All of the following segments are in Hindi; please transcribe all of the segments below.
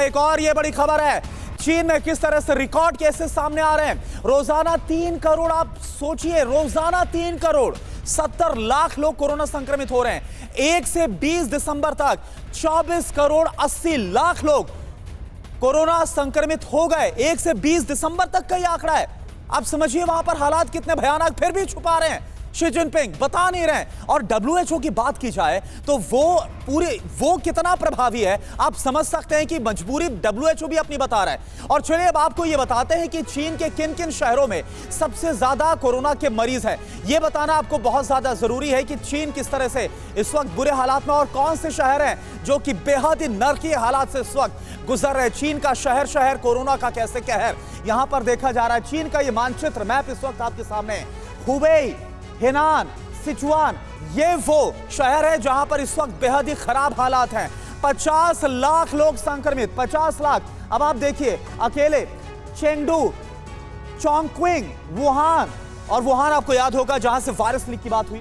एक और ये बड़ी खबर है, चीन में किस तरह से रिकॉर्ड केसेस सामने आ रहे हैं। रोजाना 3 करोड़, आप सोचिए, रोजाना 3 करोड़ 70 लाख लोग कोरोना संक्रमित हो रहे हैं। 1 से 20 दिसंबर तक 24 करोड़ 80 लाख लोग कोरोना संक्रमित हो गए। 1 से 20 दिसंबर तक का यह आंकड़ा है। आप समझिए वहां पर हालात कितने भयानक, फिर भी छुपा रहे हैं, शी जिनपिंग बता नहीं रहे। और WHO की बात की जाए तो वो कितना प्रभावी है, आप समझ सकते हैं कि मजबूरी WHO भी अपनी बता रहा है। और चलिए अब आपको ये बताते हैं कि चीन के किन किन शहरों में सबसे ज्यादा कोरोना के मरीज हैं। ये बताना आपको बहुत ज्यादा जरूरी है कि चीन किस तरह से इस वक्त बुरे हालात में, और कौन से शहर हैं जो कि बेहद ही नरकीय हालात से इस वक्त गुजर रहे। चीन का शहर शहर कोरोना का कैसे कहर यहां पर देखा जा रहा है। चीन का ये मानचित्र मैप इस वक्त आपके सामने है। हुबेई, हेनान, सिचुआन, ये वो शहर है जहां पर इस वक्त बेहद ही खराब हालात हैं। 50 लाख लोग संक्रमित, 50 लाख। अब आप देखिए, अकेले चेंगडू, चोंगक्विंग, वुहान, और वुहान आपको याद होगा जहां से वायरस लीक की बात हुई,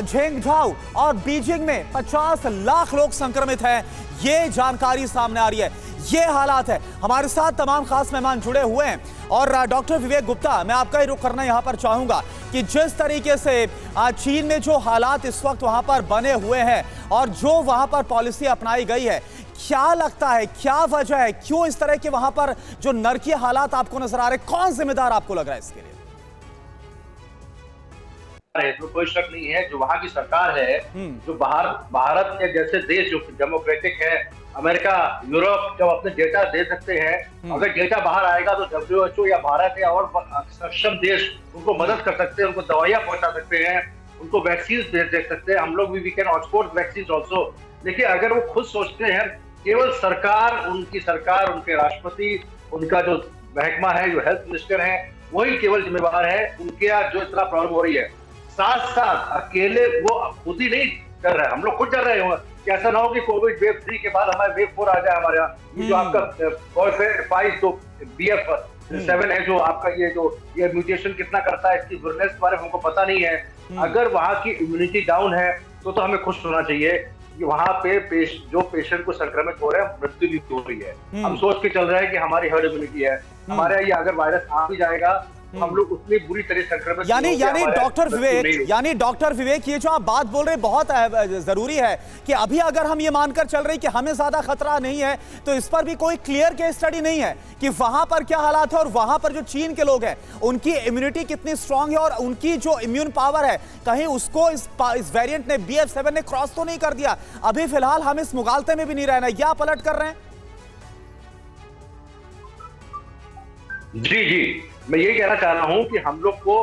झेंगझाऊ और बीजिंग में 50 लाख लोग संक्रमित हैं। ये जानकारी सामने आ रही है, ये हालात है। हमारे साथ तमाम खास मेहमान जुड़े हुए हैं और डॉक्टर विवेक गुप्ता, मैं आपका ही रुख करना यहां पर चाहूंगा कि जिस तरीके से चीन में जो हालात इस वक्त वहां पर बने हुए हैं और जो वहां पर पॉलिसी अपनाई गई है, क्या लगता है, क्या वजह है, क्यों इस तरह के वहां पर जो नरकीय हालात आपको नजर आ रहे हैं, कौन जिम्मेदार आपको लग रहा है इसके लिए? तो कोई शक नहीं है, जो वहाँ की सरकार है, जो भारत के जैसे देश जो डेमोक्रेटिक है, अमेरिका, यूरोप जब अपने डेटा दे सकते हैं, अगर डेटा बाहर आएगा तो WHO या भारत या और सक्षम देश उनको मदद कर सकते हैं, उनको दवाइयाँ पहुंचा सकते हैं, उनको वैक्सीन दे सकते हैं। हम लोग भी we can export vaccine also. लेकिन अगर वो खुद सोचते हैं, केवल सरकार, उनके राष्ट्रपति, उनका जो महकमा है, जो हेल्थ मिनिस्टर है, वही केवल जिम्मेवार है। उनके यहाँ जो इतना प्रॉब्लम हो रही है, साथ साथ अकेले वो खुद ही नहीं कर रहे हैं, हम लोग खुद कर रहे हैं कि ऐसा ना हो कि कोविड वेव 3 के बाद हमारे वेव 4 आ जाए हमारे यहाँ। ये जो आपका BF5 तो BF7 है, जो आपका ये म्यूटेशन कितना करता है, इसकी विरलेंस के बारे में हमको पता नहीं है। अगर वहाँ की इम्यूनिटी डाउन है तो हमें खुश होना चाहिए कि वहाँ पे जो पेशेंट को संक्रमित हो रहे हैं, मृत्यु भी हो रही है। हम सोच के चल रहे हैं कि हमारी हर्ड इम्यूनिटी है, हमारे यहाँ ये अगर वायरस आ भी जाएगा हम लोग उतनी बुरी तरह संक्रमित डॉक्टर विवेक, ये जो आप बात बोल रहे हैं बहुत जरूरी है कि अभी अगर हम ये मानकर चल रहे हैं कि हमें ज्यादा खतरा नहीं है, तो इस पर भी कोई क्लियर केस स्टडी नहीं है कि वहां पर क्या हालात है और वहां पर जो चीन के लोग हैं उनकी इम्यूनिटी कितनी स्ट्रांग है और उनकी जो इम्यून पावर है, कहीं उसको इस वेरिएंट ने, BF7 ने क्रॉस तो नहीं कर दिया। अभी फिलहाल हम इस मुगालते में भी नहीं रहना, या पलट कर रहे हैं? जी, मैं यही कहना चाह रहा हूँ कि हम लोग को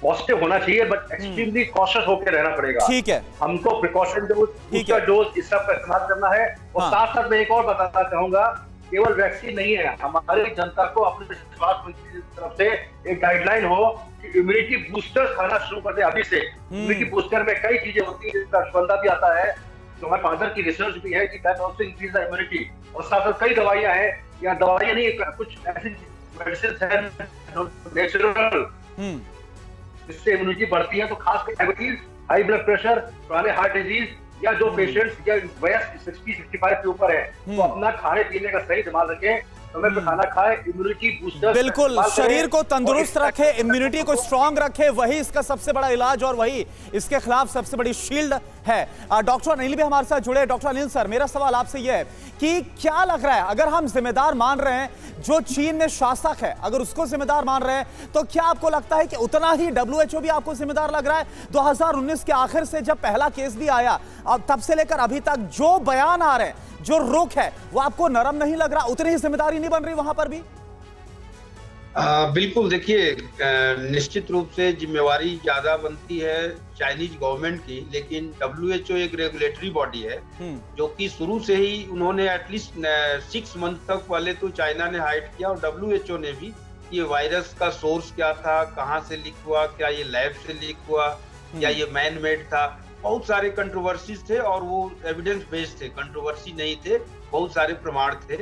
पॉजिटिव होना चाहिए, बट एक्सट्रीमली कॉशियस होकर रहना पड़ेगा। ठीक है, हमको प्रिकॉशन डोज, बूस्टर डोज, इस सब का इस्तेमाल करना है। और साथ साथ मैं एक और बताना चाहूंगा, केवल वैक्सीन नहीं है, हमारी जनता को अपने स्वास्थ्य मंत्री की तरफ से एक गाइडलाइन हो कि इम्यूनिटी बूस्टर खाना शुरू कर दे अभी से। इम्यूनिटी बूस्टर में कई चीजें होती है, जिसका अश्वगंधा भी आता है, जो हमारे फादर की रिसर्च भी है कि that also increase the immunity. और साथ साथ कई दवाइयां हैं, या दवाइयां नहीं, कुछ ऐसी मेडिसिन है नेचुरल, इससे इम्यूनिटी बढ़ती है। तो खासकर डायबिटीज, हाई ब्लड प्रेशर, पुराने हार्ट डिजीज, या जो पेशेंट्स या वयस्क 60-65 के ऊपर है, तो अपना खाने पीने का सही इस्तेमाल रखें, समय पे खाना खाए, इम्यूनिटी बूस्टर, बिल्कुल शरीर को तंदुरुस्त रखे, इम्यूनिटी को स्ट्रांग रखे, वही इसका सबसे बड़ा इलाज और वही इसके खिलाफ सबसे बड़ी शील्ड है। डॉक्टर अनिल भी हमारे साथ जुड़े। डॉक्टर अनिल सर, मेरा सवाल आपसे यह है कि क्या लग रहा है, अगर हम जिम्मेदार मान रहे हैं जो चीन में शासक है, अगर उसको जिम्मेदार मान रहे हैं, तो क्या आपको लगता है कि उतना ही WHO भी आपको जिम्मेदार लग रहा है? 2019 के आखिर से जब पहला केस भी आया, अब तब से लेकर अभी तक जो बयान आ रहे हैं, जो रुख है, वो आपको नरम नहीं लग रहा? उतनी ही जिम्मेदारी नहीं बन रही वहां पर भी? बिल्कुल, देखिए, निश्चित रूप से जिम्मेवारी ज्यादा बनती है चाइनीज गवर्नमेंट की, लेकिन WHO एक रेगुलेटरी बॉडी है जो कि शुरू से ही उन्होंने एटलीस्ट 6 मंथ तक पहले तो चाइना ने हाइड किया, और WHO ने भी ये वायरस का सोर्स क्या था, कहाँ से लीक हुआ, क्या ये लैब से लीक हुआ या ये मैन मेड था। बहुत सारे कंट्रोवर्सीज थे और वो एविडेंस बेस्ड थे, कंट्रोवर्सी नहीं थे, बहुत सारे प्रमाण थे।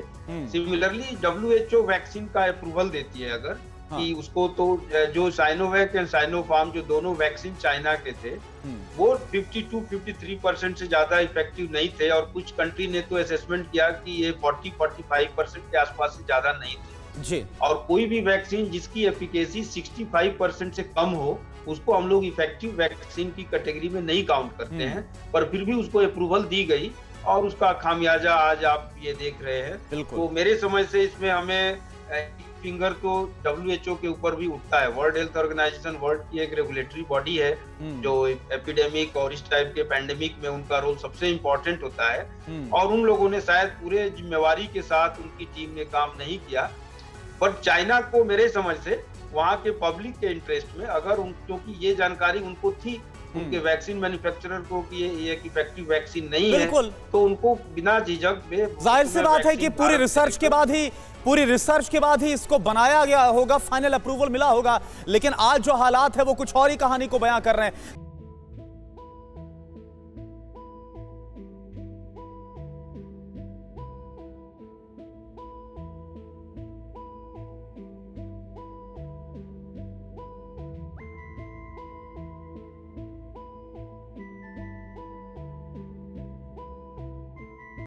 सिमिलरली WHO वैक्सीन का अप्रूवल देती है अगर कि उसको, तो जो साइनोवैक एंड साइनोफार्म, जो दोनों वैक्सीन चाइना के थे, वो 52-53% से ज्यादा इफेक्टिव नहीं थे, और कुछ कंट्री ने तो असेसमेंट किया कि ये 40-45% के आसपास से ज्यादा नहीं थे जी। और कोई भी वैक्सीन जिसकी एफिकेसी 65% से कम हो उसको हम लोग इफेक्टिव वैक्सीन की कैटेगरी में नहीं काउंट करते हैं, पर फिर भी उसको अप्रूवल दी गई और उसका खामियाजा आज आप ये देख रहे हैं। तो मेरे समझ से इसमें हमें फिंगर तो WHO के ऊपर भी उठता है। वर्ल्ड हेल्थ ऑर्गेनाइजेशन वर्ल्ड की एक रेगुलेटरी बॉडी है जो एपिडेमिक और इस टाइप के पैंडेमिक में उनका रोल सबसे इम्पोर्टेंट होता है, और उन लोगों ने शायद पूरे जिम्मेवारी के साथ उनकी टीम ने काम नहीं किया। पर चाइना को मेरे समझ से वहाँ के पब्लिक के इंटरेस्ट में अगर क्योंकि ये जानकारी उनको थी उनके वैक्सीन मैन्युफैक्चरर को कि ये एक इफेक्टिव वैक्सीन नहीं है, तो उनको बिना झिझक जाहिर सी बात है कि पूरी रिसर्च के बाद ही इसको बनाया गया होगा, फाइनल अप्रूवल मिला होगा। लेकिन आज जो हालात है वो कुछ और ही कहानी को बयां कर रहे हैं।